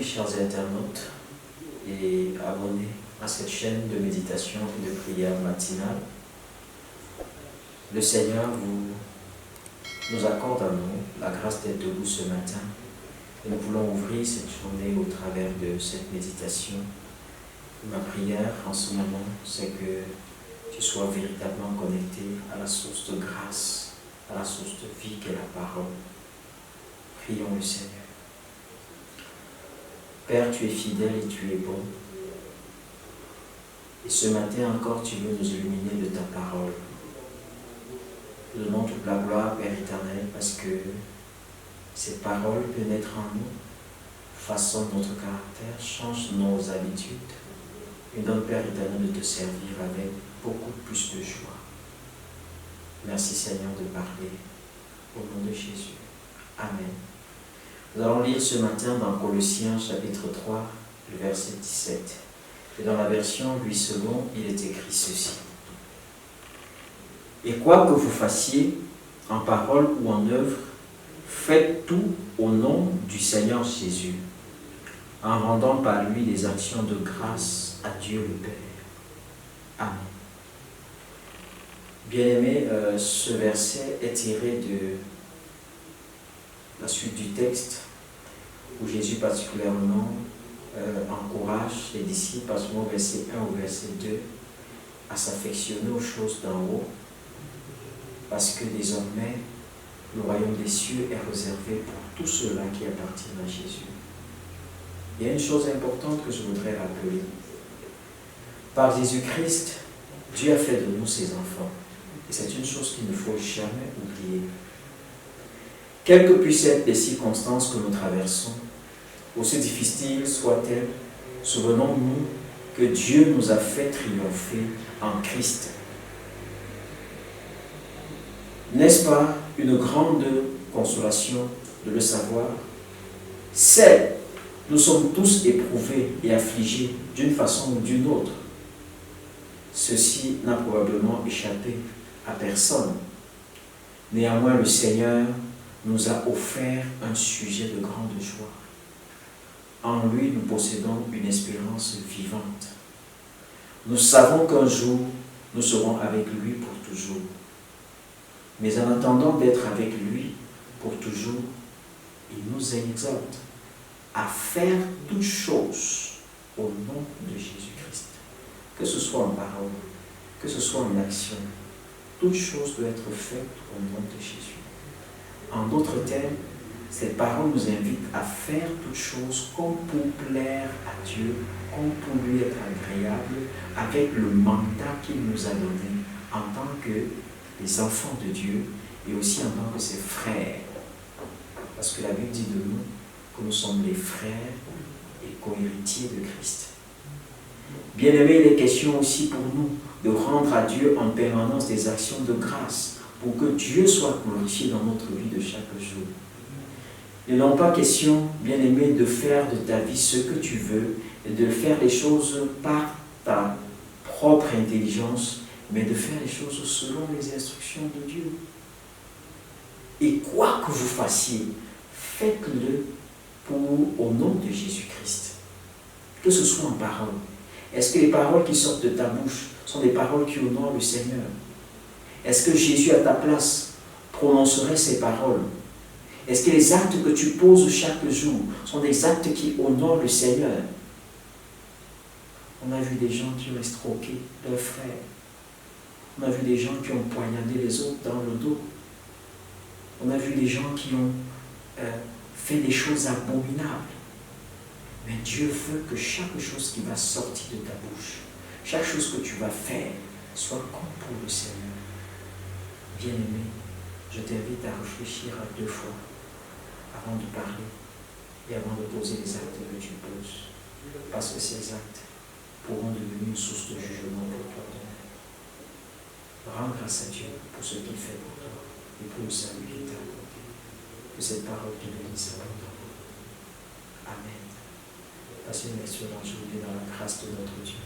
chers internautes et abonnés à cette chaîne de méditation et de prière matinale. Le Seigneur nous accorde à nous la grâce d'être debout ce matin. Et nous voulons ouvrir cette journée au travers de cette méditation. Ma prière en ce moment, c'est que tu sois véritablement connecté à la source de grâce, à la source de vie qu'est la parole. Prions le Seigneur. Père, tu es fidèle et tu es bon. Et ce matin encore, tu veux nous illuminer de ta parole. Nous donnons toute la gloire, Père éternel, parce que cette parole peut naître en nous, façonne notre caractère, change nos habitudes, et donne, Père éternel, de te servir avec beaucoup plus de joie. Merci Seigneur de parler au nom de Jésus. Amen. Nous allons lire ce matin dans Colossiens chapitre 3, le verset 17. Et dans la version 8 secondes, il est écrit ceci. Et quoi que vous fassiez, en parole ou en œuvre, faites tout au nom du Seigneur Jésus, en rendant par lui des actions de grâce à Dieu le Père. Amen. Bien-aimés, ce verset est tiré de la suite du texte, où Jésus particulièrement encourage les disciples, au verset 1 au verset 2, à s'affectionner aux choses d'en haut, parce que désormais, le royaume des cieux est réservé pour tous ceux-là qui appartiennent à Jésus. Il y a une chose importante que je voudrais rappeler. Par Jésus-Christ, Dieu a fait de nous ses enfants. Et c'est une chose qu'il ne faut jamais oublier. Quelles que puissent être les circonstances que nous traversons, aussi difficiles soient-elles, souvenons-nous que Dieu nous a fait triompher en Christ. N'est-ce pas une grande consolation de le savoir? C'est, nous sommes tous éprouvés et affligés d'une façon ou d'une autre. Ceci n'a probablement échappé à personne. Néanmoins, le Seigneur nous a offert un sujet de grande joie. En lui, nous possédons une espérance vivante. Nous savons qu'un jour, nous serons avec lui pour toujours. Mais en attendant d'être avec lui pour toujours, il nous exhorte à faire toutes choses au nom de Jésus-Christ. Que ce soit en parole, que ce soit en action, toute chose doit être faite au nom de Jésus. En d'autres termes, cette parole nous invite à faire toutes choses comme pour plaire à Dieu, comme pour lui être agréable, avec le mandat qu'il nous a donné en tant que les enfants de Dieu et aussi en tant que ses frères. Parce que la Bible dit de nous que nous sommes les frères et co-héritiers de Christ. Bien-aimés, il est question aussi pour nous de rendre à Dieu en permanence des actions de grâce pour que Dieu soit glorifié dans notre vie de chaque jour. Il n'est pas question, bien-aimé, de faire de ta vie ce que tu veux et de faire les choses par ta propre intelligence, mais de faire les choses selon les instructions de Dieu. Et quoi que vous fassiez, faites-le au nom de Jésus-Christ. Que ce soit en parole. Est-ce que les paroles qui sortent de ta bouche sont des paroles qui honorent le Seigneur? Est-ce que Jésus à ta place prononcerait ces paroles? Est-ce que les actes que tu poses chaque jour sont des actes qui honorent le Seigneur? On a vu des gens qui ont escroqué leurs frères. On a vu des gens qui ont poignardé les autres dans le dos. On a vu des gens qui ont fait des choses abominables. Mais Dieu veut que chaque chose qui va sortir de ta bouche, chaque chose que tu vas faire, soit comme pour le Seigneur. Bien-aimé, je t'invite à réfléchir à 2 fois avant de parler et avant de poser les actes que tu poses. Parce que ces actes pourront devenir une source de jugement pour toi demain. Rends grâce à Dieu pour ce qu'il fait pour toi et pour le salut qu'il t'a accordé. Que cette parole te bénisse abondamment. Amen. Passez une excellente journée dans la grâce de notre Dieu.